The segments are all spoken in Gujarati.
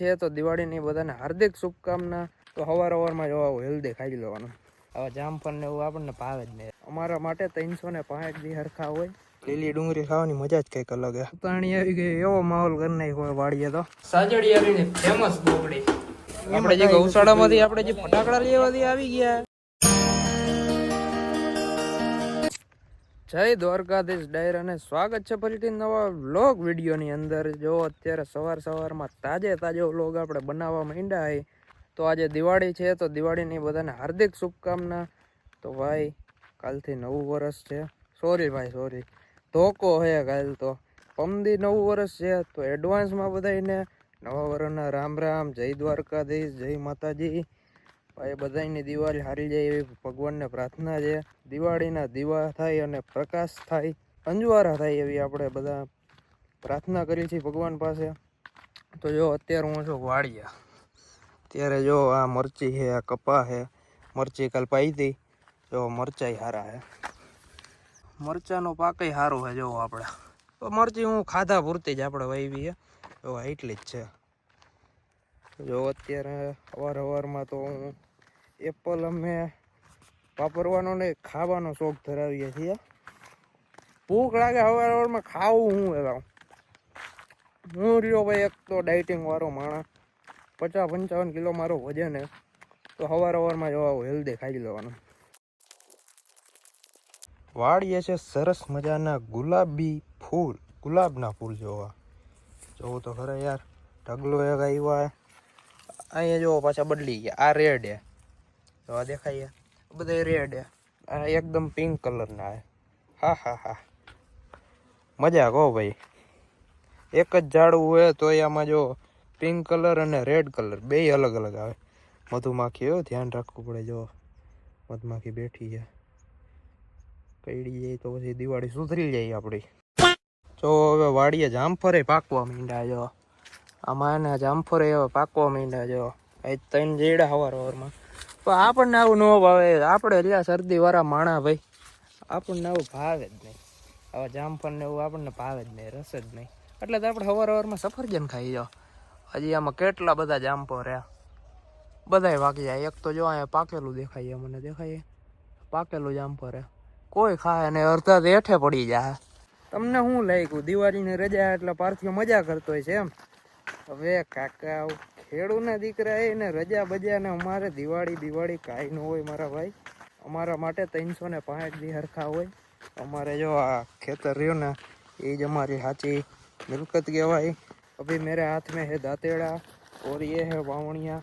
છે તો દિવાળીની બધાને હાર્દિક શુભકામના. તો સવારમાં જો આવું હેલ્ધી ખાઈ લેવાનું. હવે જામફળ ને એવું આપણને ભાવે જ નહીં. અમારા માટે 365 દી હરખા હોય. લીલી ડુંગળી ખાવાની મજા જ કંઈક અલગ હે. ઉતાણી આવી ગઈ, એવો માહોલ કરી નાખ્યો વાડીએ તો. સાજડિયાની ફેમસ બોકડી. આપણે જે ગૌશાળામાંથી આપણે જે ફટાકડા લેવાથી આવી ગયા. જય દ્વારકાધીશ ડાયર અને સ્વાગત છે ફરીથી નવા વ્લોગ વિડીયોની અંદર. જો અત્યારે સવારમાં તાજો વ્લોગ આપણે બનાવવા માંડ્યા હોય. તો આજે દિવાળી છે તો દિવાળીની બધાને હાર્દિક શુભકામના. તો ભાઈ કાલથી નવું વર્ષ છે. સોરી ધોકો હે કાલ તો. પમદી નવું વર્ષ છે તો એડવાન્સમાં બધાને નવા વર્ષના રામ જય દ્વારકાધીશ, જય માતાજી. ભાઈ બધાની દિવાળી હારી જાય એવી ભગવાનને પ્રાર્થના છે. દિવાળીના દીવા થાય અને પ્રકાશ થાય, અંજવારા થાય એવી આપણે બધા પ્રાર્થના કરી છે ભગવાન પાસે. તો જો અત્યારે હું છું વાડિયા. ત્યારે જો આ મરચી છે, આ કપા છે. મરચી કાલ પાઈ હતી. જો મરચાઈ હારા છે. મરચાનો પાકય સારું છે. જો આપણે તો મરચી હું ખાધા પૂરતી જ આપણે વાવી છે. જો એટલી જ છે. જો અત્યારે સવારમાં તો હું એપલ અમે વાપરવાનો ને ખાવાનો શોખ ધરાવીએ છીએ. ભૂખ લાગે સવારમાં ખાવું હું એલા. હું રહ્યો ભાઈ એક તો ડાયટિંગ વાળો માણસ. 50-55 કિલો મારો વજન હે. તો સવારમાં જો આવું હેલ્ધી ખાઈ લેવાનું. વાડીએ છે સરસ મજાના ગુલાબી ફૂલ, ગુલાબના ફૂલ જોવા. જોવું તો ખરે યાર. ઢગલો એક આવ્યા. અહીંયા જોવો પાછા બદલી ગયા. આ રેડ હે. તો આ દેખાય બધા રેડ હે. આ એકદમ પિંક કલરના હે. હા મજા કહો ભાઈ. એક જ ઝાડવું હોય તો આમાં જો પિંક કલર અને રેડ કલર બે અલગ આવે. મધુમાખી ધ્યાન રાખવું પડે. જો મધમાખી બેઠી છે. કઈડી જાય તો પછી દિવાળી સુધરી જાય આપણી. જો હવે વાડીએ જામફળે પાકવા માંડ્યા. જો આમાં એને જામફળે હવે પાકવા માંડ્યા. જો એ 3 જેડા સવારમાં. પણ આપણને આવું ન ભાવે. આપણે રહ્યા શરદી વાળા માણા ભાઈ. આપણને આવું ભાવે જ નહીં. હવે જામફળ ને એવું આપણને ભાવે જ નહીં, રસ જ નહીં. એટલે તો આપણે સવારમાં સફરજન ખાઈ જાઓ. હજી આમાં કેટલા બધા જામફળ રહ્યા. બધાય વાગી જાય. એક તો જો અહીંયા પાકેલું દેખાય, મને દેખાય પાકેલું જામફળ હે. કોઈ ખાય ને અડધા હેઠે પડી જાય. તમને શું લાગ્યું? દિવાળીની રજા એટલે પાર્થિવ મજા કરતો હોય છે એમ? હવે કાકા ખેડૂતના દીકરા એને રજા બજા ને અમારે દિવાળી કાંઈ ન હોય મારા ભાઈ. અમારા માટે 365 દી હરખા હોય. અમારે જો આ ખેતર રહ્યું ને એ જ અમારી સાચી मिलकत कहेवाई. अभी मेरे हाथ में है दातेड़ा और ये है वावणिया.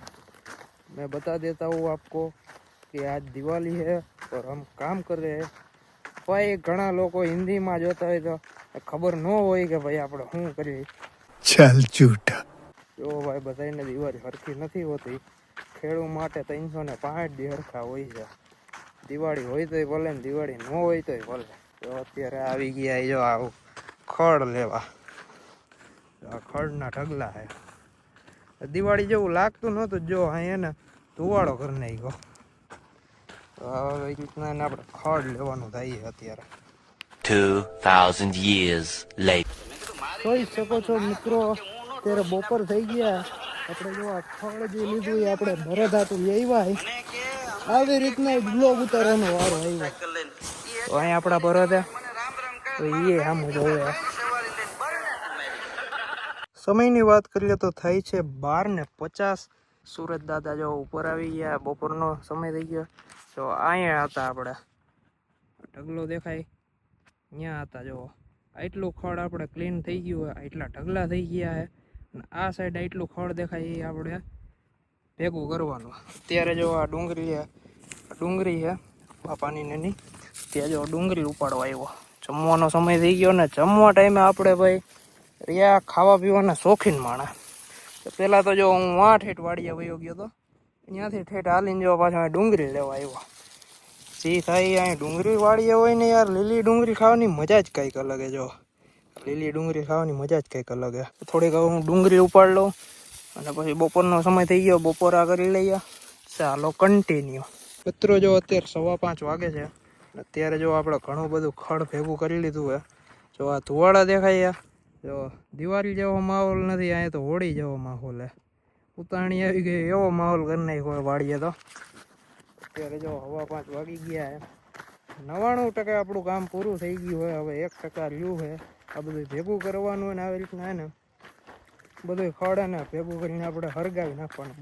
मैं बता देता हूँ आपको कि आज दिवाली है और हम काम कर रहे हैं. भाई घણા લોકો હિન્દીમાં જોતા હોય તો ખબર ન હોય કે ભાઈ આપણે શું કરીએ. ચાલ જૂઠા. જો ભાઈ બધાને દિવાળી હરખી નથી હોતી. ખેડૂત માટે 365 દી હરખા હોય છે. દિવાળી હોય તોય ભલે ને દિવાળી ન હોય તોય ભલે. તો અત્યારે આવી ગયા જો આવું ખડ લેવા. ખડના ઢગલા હે. દિવાળી જેવું લાગતું નહોતું. જો અહીંયા ને ધુવાડો કરી નાખ્યો. આવી રીતના આપણે ખડ લેવાનું થાય અત્યારે. 2000 years later. જોઈ શકો છો મિત્રો, અત્યારે બપોર થઈ ગયા. આપણે જો આ ખડ જે લીધું એ આપણે ભરધાતું આવ્યા. આવી રીતના બ્લોગ ઉતારવાનો વારો આવ્યો. તો અહીંયા આપણા ભરત તો એ આમ જોવે. સમયની વાત કરીએ તો થાય છે 12:50. સુરત દાદા જો ઉપર આવી ગયા. બપોરનો સમય થઈ ગયો. તો અહીંયા હતા આપણે. ઢગલો દેખાય અહીંયા હતા. જો આટલું ખડ આપણે ક્લીન થઈ ગયું. આટલા ઢગલા થઈ ગયા છે. અને આ સાઈડ આટલું ખડ દેખાય એ આપણે ભેગું કરવાનું. અત્યારે જો આ ડુંગળી છે બાપાની નાની. ત્યાં જો ડુંગળી ઉપાડવા આવ્યો. જમવાનો સમય થઈ ગયો ને જમવા ટાઈમે આપણે ભાઈ રહ્યા ખાવા પીવાના શોખીન માણસ. પહેલાં તો જો હું ઠેઠ વાડિયા વયો ગયો હતો. ત્યાંથી ઠેઠ હાલીને જો પાછા ડુંગળી લેવા આવ્યો. જે થાય અહીં ડુંગળી વાળીએ હોય ને યાર, લીલી ડુંગળી ખાવાની મજા જ કંઈક અલગ હે. જો લીલી ડુંગળી ખાવાની મજા જ કંઈક અલગ હે. થોડીક હવે હું ડુંગળી ઉપાડ લઉં અને પછી બપોરનો સમય થઈ ગયો. બપોરા કરી લઈએ. ચાલો કન્ટિન્યુ. મિત્રો જો અત્યારે 5:15 વાગે છે. અત્યારે જો આપણે ઘણું બધું ખડ ભેગું કરી લીધું હે. જો આ ધુવાડા દેખાય. જો દિવાળી જેવો માહોલ નથી. અહીંયા તો હોળી જેવો માહોલ હે. ઉતાણી આવી ગઈ એવો માહોલ કરી નાખ્યો વાડીએ તો. અત્યારે જો 5:15 વાગી ગયા છે. 99% આપણું કામ પૂરું થઈ ગયું હોય. હવે 1% રહ્યું છે. આ બધું ભેગું કરવાનું હોય ને આવી રીતના ને બધું ખડે ને ભેગું કરીને આપણે હરગાવી નાખવાનું,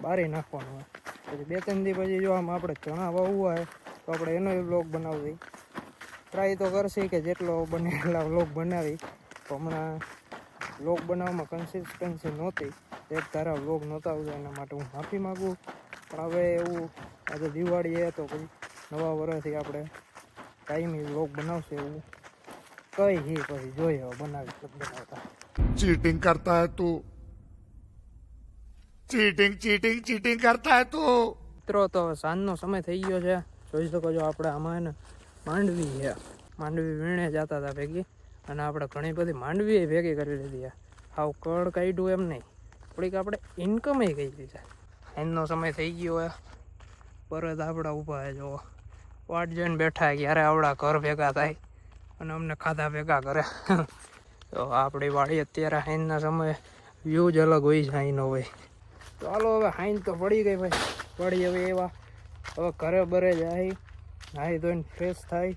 બારી નાખવાનું હોય. પછી 2-3 દી પછી જો આમ આપણે ચણા વાવવું હોય તો આપણે એનો વ્લોગ બનાવવી. ટ્રાય તો કરશે કે જેટલો બને એટલા વ્લોગ બનાવી. તો હમણાં વ્લોગ બનાવવામાં કન્સિસ્ટન્સી નહોતી, એક ધારા વ્લોગ નહોતા આવતા, એના માટે હું માફી માગું. પણ હવે એવું આજે દિવાળી તો પછી નવા વર્ષથી આપણે ટાઈમી વ્લોગ બનાવશે એવું કઈ પછી જોઈએ હવે બનાવી બનાવતા. चीटिंग करता है तू चीटिंग चीटिंग चीटिंग करता है तू મિત્રો તો સાંજનો સમય થઈ ગયો છે. જોઈ શકો છો આપણે આમાં ને માંડવી છે. માંડવી વીણે જતા હતા ભેગી, અને આપણે ઘણી બધી માંડવી ભેગી કરી લીધી છે. હાવ કળ કાઢ્યું એમ નહીં, થોડીક આપણે ઇન્કમ કરી દીધી છે. સાંજનો સમય થઈ ગયો હોય, પરત આપણા ઊભા છે. જો વાટ જોઈને બેઠા ક્યારે આપણા ઘર ભેગા થાય અને અમને ખાધા ભેગા કરે. તો આપણી વાડી અત્યારે હાઈનના સમયે વ્યૂ જ અલગ હોય છે હાઈનો હોય. તો હાલો હવે હાઈન તો પડી ગઈ ભાઈ, પડી હવે એવા હવે ઘરે બરે જાય, નાહી ધોઈને ફ્રેશ થાય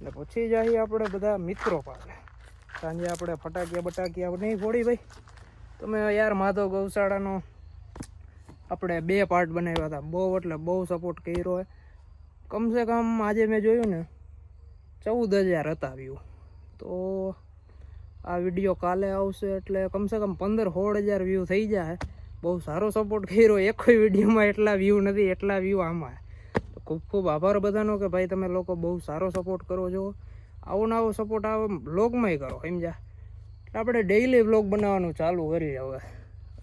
ને પછી જાય આપણે બધા મિત્રો પાસે. સાંજે આપણે ફટાકિયા નહીં ફોડી ભાઈ. તમે યાર માધવ ગૌશાળાનો આપણે 2 પાર્ટ બનાવ્યા હતા. બહુ એટલે બહુ સપોર્ટ કર્યો હોય. કમસે કમ આજે મેં જોયું ને 14,000 હતા વ્યૂ. તો આ વિડીયો કાલે આવશે એટલે કમસે કમ 15-16,000 વ્યૂ થઈ જાય. બહુ સારો સપોર્ટ કર્યો. એક કોઈ વિડીયોમાં એટલા વ્યૂ નથી, એટલા વ્યૂ આમાં. તો ખૂબ ખૂબ આભાર બધાનો કે ભાઈ તમે લોકો બહુ સારો સપોર્ટ કરો છો. આવો ને આવો સપોર્ટ આવો બ્લોગમાંય કરો, સમજ્યા? એટલે આપણે ડેઈલી બ્લોગ બનાવવાનું ચાલુ કરી હવે.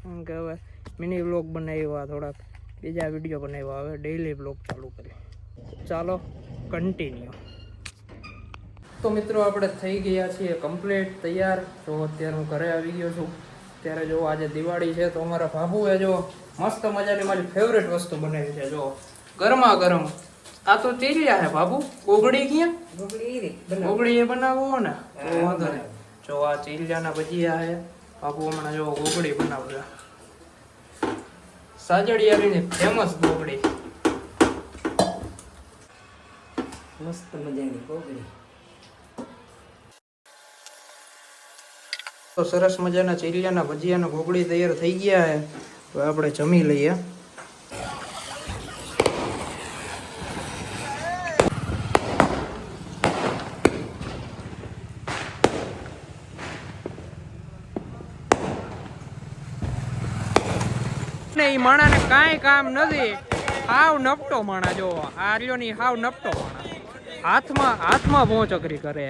કેમ કે હવે મિની બ્લોગ બનાવ્યા, થોડાક બીજા વિડીયો બનાવ્યા, હવે ડેઈલી બ્લોગ ચાલુ કરી. ચાલો કન્ટિન્યુ. તો મિત્રો આપણે થઈ ગયા છીએ કમ્પ્લીટ તૈયાર. તો અત્યારે હું ઘરે આવી ગયો છું. ત્યારે જો આજે દિવાળી છે તો અમારા બાબુએ જો મસ્ત મજાની મારી ફેવરેટ વસ્તુ બનાવી છે. જો ગરમા ગરમ આ તો ચીલિયા છે બાબુ. ગોગડી ક્યાં? ગોગડી એ બનાવવો ને તો વાંધો નહીં. જો આ ચીલિયાના ભજીયા છે. બાબુ હમણાં જો ગોગડી બનાવશે, સાજડિયાની ફેમસ ગોગડી. મસ્ત મજાની કોગળી. તો સરસ મજાના ચીલિયાના ભજીયાના ગોગડી તૈયાર થઈ ગયા છે. હવે આપણે જમી લઈએ. ને ઈ માણાને કાંઈ કામ નથી, હાવ નપટો માણા. જો આ રહ્યો ની હાવ નપટો માણા. હાથમાં ભોંચકરી કરે.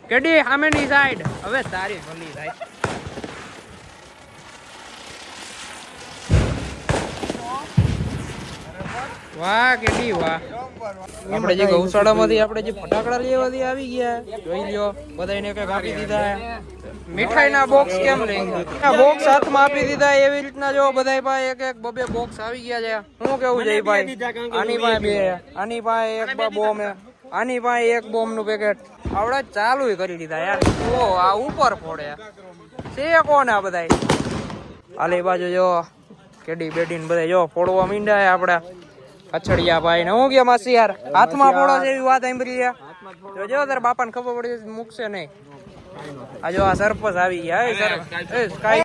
કેડી સામેની સાઈડ હવે તારી ભલી થાય. વાહ કેડી વાહ. આપણે જે ગૌશાળામાંથી આપણે જે ફટાકડા લેવાથી આવી ગયા, જોઈ લ્યો બધાને કઈક આપી દીધા. મીઠાઈના બોક્સ કેમ લઈ ગયા? બોક્સ હાથમાં આપી દીધા. એવી રીતના જો બધા પાસે એક 2 બોક્સ આવી ગયા છે. શું કેવું છે ભાઈ? આની પાસે 2, આની પાસે 1 બોમ્બ, આની પાસે 1 બોમ્બ નું પેકેટ. આવડે ચાલુ કરી દીધા યાર. ઓ આ ઉપર ફોડે છે કોણ આ બધા? આલે બાજુ જો કેડી બેડી ને બધા જો ફોડવા મીંડાય. આપડા અછડિયા ભાઈ ને હું ગયા માસી યાર હાથમાં ફોડો છે એવી વાત સાંભળી છે. જો તારા બાપાને ખબર પડી મૂકશે નહીં. આ જો આ સરપંચ આવી ગયા. એ કાઈ